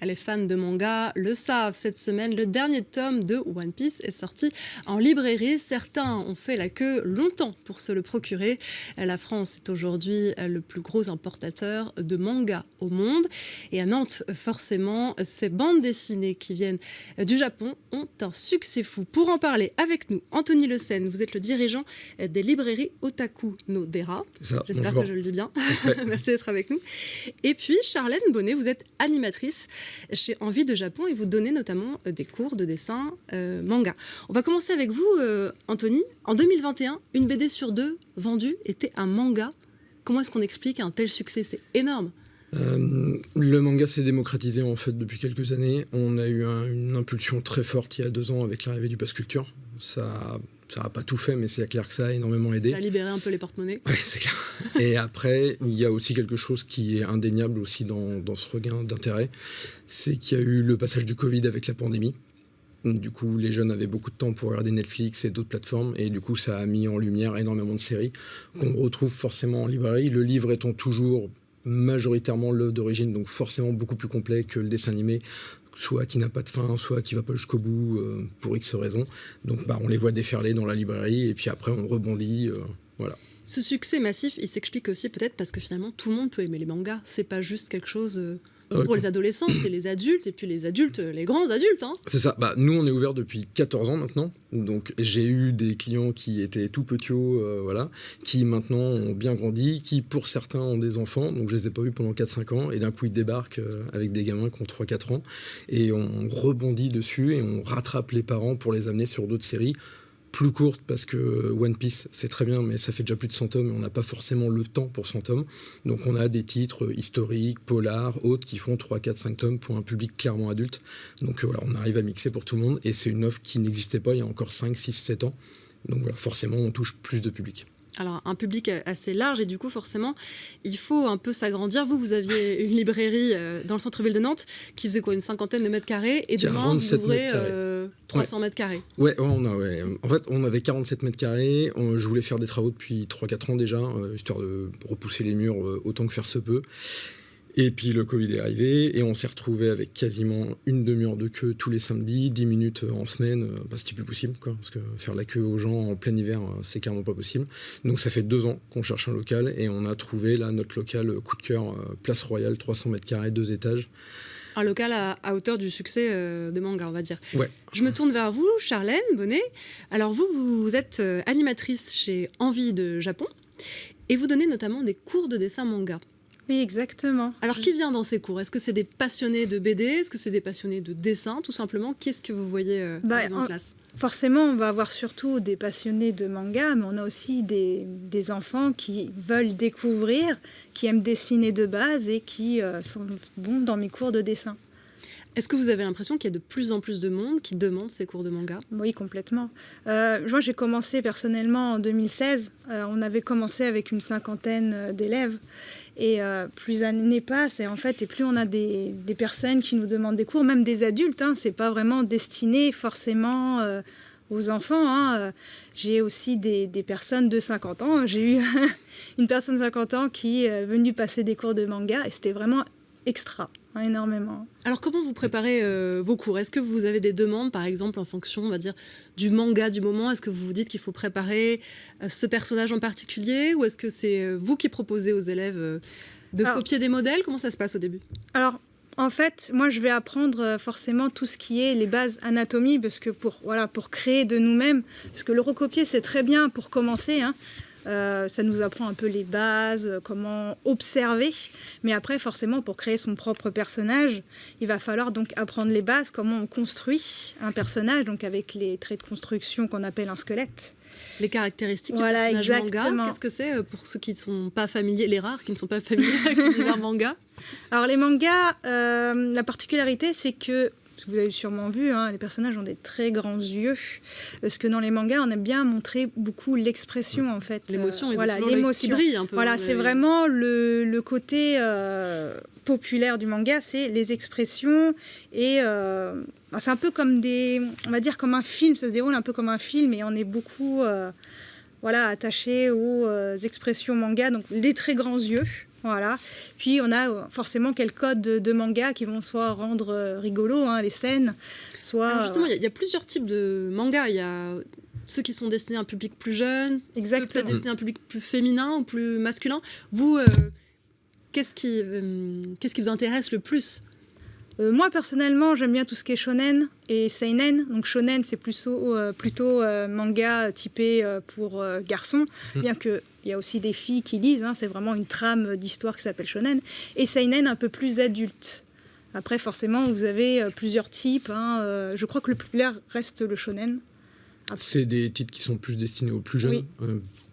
Les fans de manga le savent, cette semaine, le dernier tome de One Piece est sorti en librairie. Certains ont fait la queue longtemps pour se le procurer. La France est aujourd'hui le plus gros importateur de manga au monde. Et à Nantes, forcément, ces bandes dessinées qui viennent du Japon ont un succès fou. Pour en parler avec nous, Anthony Le Senne, vous êtes le dirigeant des librairies Otaku no Dera. J'espère que je le dis bien. Merci d'être avec nous. Et puis, Charlène Bonnet, vous êtes animatrice chez Envie de Japon et vous donnez notamment des cours de dessin manga. On va commencer avec vous, Anthony. En 2021, une BD sur 2 vendue était un manga. Comment est-ce qu'on explique un tel succès? C'est énorme. Le manga s'est démocratisé en fait depuis quelques années. On a eu une impulsion très forte il y a 2 ans avec l'arrivée du Pass Culture. Ça n'a pas tout fait, mais c'est clair que ça a énormément aidé. Ça a libéré un peu les porte-monnaies. Oui, c'est clair. Et après, il y a aussi quelque chose qui est indéniable aussi dans ce regain d'intérêt, c'est qu'il y a eu le passage du Covid avec la pandémie. Du coup, les jeunes avaient beaucoup de temps pour regarder Netflix et d'autres plateformes, et du coup, ça a mis en lumière énormément de séries qu'on retrouve forcément en librairie. Le livre étant toujours majoritairement l'œuvre d'origine, donc forcément beaucoup plus complet que le dessin animé, soit qui n'a pas de fin, soit qui ne va pas jusqu'au bout pour X raisons. Donc on les voit déferler dans la librairie et puis après on rebondit. Voilà. Ce succès massif, il s'explique aussi peut-être parce que finalement tout le monde peut aimer les mangas. C'est pas juste quelque chose pour les adolescents, c'est les adultes et puis les adultes, les grands adultes. Hein. C'est ça. Nous on est ouvert depuis 14 ans maintenant. Donc j'ai eu des clients qui étaient tout petits, qui maintenant ont bien grandi, qui pour certains ont des enfants, donc je les ai pas vus pendant 4-5 ans, et d'un coup ils débarquent avec des gamins qui ont 3-4 ans, et on rebondit dessus, et on rattrape les parents pour les amener sur d'autres séries, plus courtes, parce que One Piece c'est très bien, mais ça fait déjà plus de 100 tomes, et on n'a pas forcément le temps pour 100 tomes, donc on a des titres historiques, polars, autres, qui font 3-4-5 tomes pour un public clairement adulte, donc on arrive à mixer pour tout le monde, et c'est une offre qui n'existait pas il y a encore 5-6-7 ans, donc forcément on touche plus de public. Alors, un public assez large et du coup, forcément, il faut un peu s'agrandir. Vous aviez une librairie dans le centre-ville de Nantes qui faisait une 50aine de mètres carrés et demain, vous ouvrez 300 mètres carrés. Ouais. En fait, on avait 47 mètres carrés. Je voulais faire des travaux depuis 3-4 ans déjà, histoire de repousser les murs autant que faire se peut. Et puis le Covid est arrivé et on s'est retrouvé avec quasiment une demi-heure de queue tous les samedis, 10 minutes en semaine, c'était plus possible, parce que faire la queue aux gens en plein hiver, c'est carrément pas possible. Donc ça fait 2 ans qu'on cherche un local et on a trouvé là notre local coup de cœur, Place Royale, 300 mètres carrés, 2 étages. Un local à hauteur du succès de manga, on va dire. Ouais. Je me tourne vers vous, Charlène Bonnet. Alors vous êtes animatrice chez Envie de Japon et vous donnez notamment des cours de dessin manga. Oui, exactement. Alors, qui vient dans ces cours? Est-ce que c'est des passionnés de BD? Est-ce que c'est des passionnés de dessin, tout simplement? Qu'est-ce que vous voyez en classe? Forcément, on va avoir surtout des passionnés de manga, mais on a aussi des enfants qui veulent découvrir, qui aiment dessiner de base et qui sont bons dans mes cours de dessin. Est-ce que vous avez l'impression qu'il y a de plus en plus de monde qui demande ces cours de manga? Oui, complètement. Moi, j'ai commencé personnellement en 2016. On avait commencé avec une 50aine d'élèves. Et plus années passent, et plus on a des personnes qui nous demandent des cours, même des adultes. C'est pas vraiment destiné forcément aux enfants. J'ai aussi des personnes de 50 ans. J'ai eu une personne de 50 ans qui est venue passer des cours de manga, et c'était vraiment extra. Énormément. Alors comment vous préparez vos cours? Est-ce que vous avez des demandes, par exemple, en fonction, on va dire, du manga du moment? Est-ce que vous vous dites qu'il faut préparer ce personnage en particulier, ou est-ce que c'est vous qui proposez aux élèves de copier des modèles? Comment ça se passe au début? Alors, en fait, moi, je vais apprendre forcément tout ce qui est les bases anatomies, parce que pour créer de nous-mêmes, parce que le recopier, c'est très bien pour commencer, ça nous apprend un peu les bases, comment observer. Mais après, forcément, pour créer son propre personnage, il va falloir donc apprendre les bases, comment on construit un personnage, donc avec les traits de construction qu'on appelle un squelette. Les caractéristiques du personnage manga, qu'est-ce que c'est pour ceux qui ne sont pas familiers, les rares qui ne sont pas familiers avec l'univers manga? Alors les mangas, la particularité, c'est que vous avez sûrement vu, les personnages ont des très grands yeux. Parce que dans les mangas, on aime bien montrer beaucoup l'expression, en fait. L'émotion, l'émotion qui brille un peu. Voilà, c'est vraiment le côté populaire du manga, c'est les expressions. Et c'est un peu comme on va dire comme un film, ça se déroule un peu comme un film, et on est beaucoup attaché aux expressions manga. Donc des très grands yeux, Voilà. Puis on a forcément quelques codes de manga qui vont soit rendre rigolo les scènes, soit... Alors justement, il y a plusieurs types de mangas. Il y a ceux qui sont destinés à un public plus jeune, ceux peut-être destinés à un public plus féminin ou plus masculin. Vous, qu'est-ce qui vous intéresse le plus ? Moi, personnellement, j'aime bien tout ce qui est shonen et seinen. Donc, shonen, c'est plutôt manga typé pour garçons, bien qu'il y a aussi des filles qui lisent. C'est vraiment une trame d'histoire qui s'appelle shonen. Et seinen, un peu plus adulte. Après, forcément, vous avez plusieurs types. Je crois que le plus populaire reste le shonen. C'est des titres qui sont plus destinés aux plus jeunes,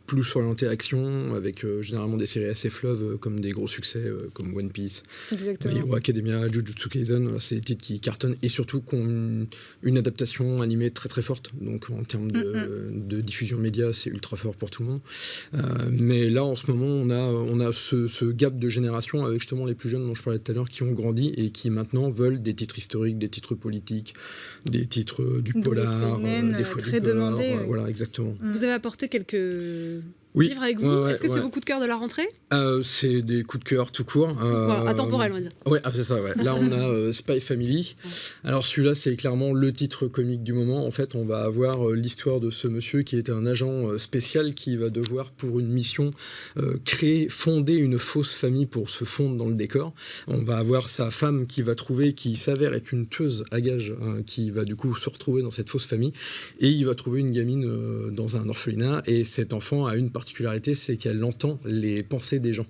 plus orientés action, avec généralement des séries assez fleuves, comme des gros succès comme One Piece, My Hero Academia, Jujutsu Kaisen. C'est des titres qui cartonnent et surtout qui ont une adaptation animée très très forte. Donc en termes de diffusion média, c'est ultra fort pour tout le monde. Mais là, en ce moment, on a ce gap de génération avec justement les plus jeunes dont je parlais tout à l'heure, qui ont grandi et qui maintenant veulent des titres historiques, des titres politiques, des titres du polar, des fois très du gore. demandé. Voilà, exactement. Vous avez apporté quelques livres avec vous. Est-ce que c'est vos coups de cœur de la rentrée ? C'est des coups de cœur tout court. Intemporels, on va dire. Ouais, c'est ça. Ouais. Là, on a Spy Family. Alors celui-là, c'est clairement le titre comique du moment. En fait, on va avoir l'histoire de ce monsieur qui était un agent spécial qui va devoir, pour une mission, fonder une fausse famille pour se fondre dans le décor. On va avoir sa femme qui va trouver, qui s'avère être une tueuse à gages, qui va du coup se retrouver dans cette fausse famille. Et il va trouver une gamine dans un orphelinat. Et cet enfant a une particularité, c'est qu'elle entend les pensées des gens.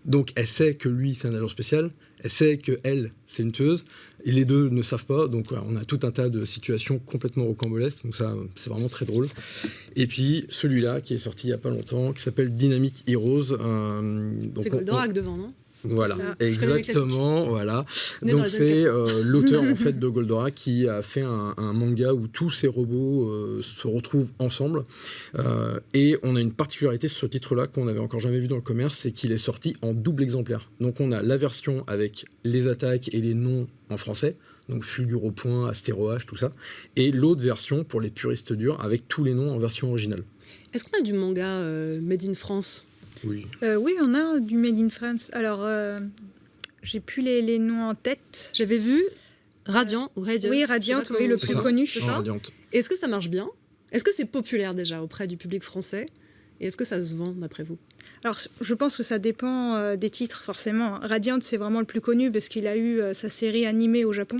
Donc elle sait que lui c'est un agent spécial, elle sait que elle c'est une tueuse, et les deux ne savent pas, donc voilà, on a tout un tas de situations complètement rocambolesques, donc ça c'est vraiment très drôle. Et puis celui-là qui est sorti il y a pas longtemps, qui s'appelle Dynamic Heroes. C'est Goldorak devant, non ? Voilà, exactement, voilà. Donc c'est l'auteur en fait de Goldorak qui a fait un manga où tous ces robots se retrouvent ensemble. Et on a une particularité sur ce titre-là qu'on n'avait encore jamais vu dans le commerce, c'est qu'il est sorti en double exemplaire. Donc on a la version avec les attaques et les noms en français, donc Fulgure au point, Astéro H, tout ça, et l'autre version pour les puristes durs avec tous les noms en version originale. Est-ce qu'on a du manga made in France ? Oui. Oui, on a du Made in France. Alors, j'ai plus les noms en tête. J'avais vu Radiant ou Radiant. Oui, Radiant, oui, le plus connu. C'est ça. Est-ce que ça marche bien ? Est-ce que c'est populaire déjà auprès du public français ? Et est-ce que ça se vend d'après vous ? Alors, je pense que ça dépend des titres, forcément. Radiant, c'est vraiment le plus connu parce qu'il a eu sa série animée au Japon.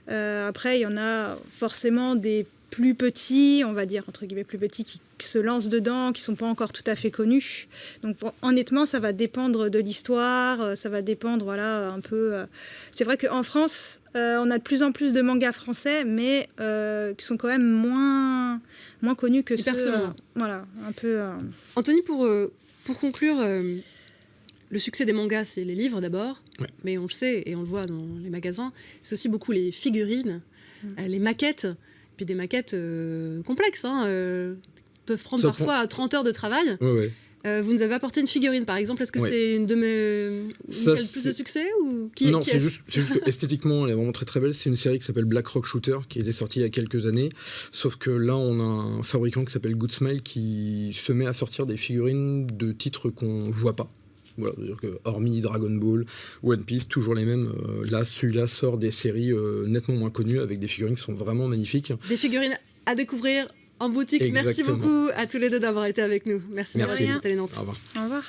Après, il y en a forcément des plus petits, on va dire, entre guillemets plus petits, qui se lancent dedans, qui ne sont pas encore tout à fait connus. Donc honnêtement, ça va dépendre de l'histoire, ça va dépendre, voilà, un peu... C'est vrai qu'en France, on a de plus en plus de mangas français, mais qui sont quand même moins connus que ceux... voilà, un peu... Anthony, pour conclure... Le succès des mangas, c'est les livres d'abord, mais on le sait et on le voit dans les magasins, c'est aussi beaucoup les figurines, les maquettes, puis des maquettes complexes, peuvent prendre parfois 30 heures de travail. Vous nous avez apporté une figurine, par exemple. Est-ce que c'est une de mes... qui a le plus de succès ou Non, c'est juste que esthétiquement, elle est vraiment très très belle. C'est une série qui s'appelle Black Rock Shooter, qui était sortie il y a quelques années. Sauf que là, on a un fabricant qui s'appelle Good Smile qui se met à sortir des figurines de titres qu'on voit pas. Voilà, c'est-à-dire que hormis Dragon Ball, One Piece, toujours les mêmes. Là, celui-là sort des séries nettement moins connues avec des figurines qui sont vraiment magnifiques. Des figurines à découvrir en boutique. Exactement. Merci beaucoup à tous les deux d'avoir été avec nous. Merci. Merci. C'était les Nantes. Au revoir. Au revoir.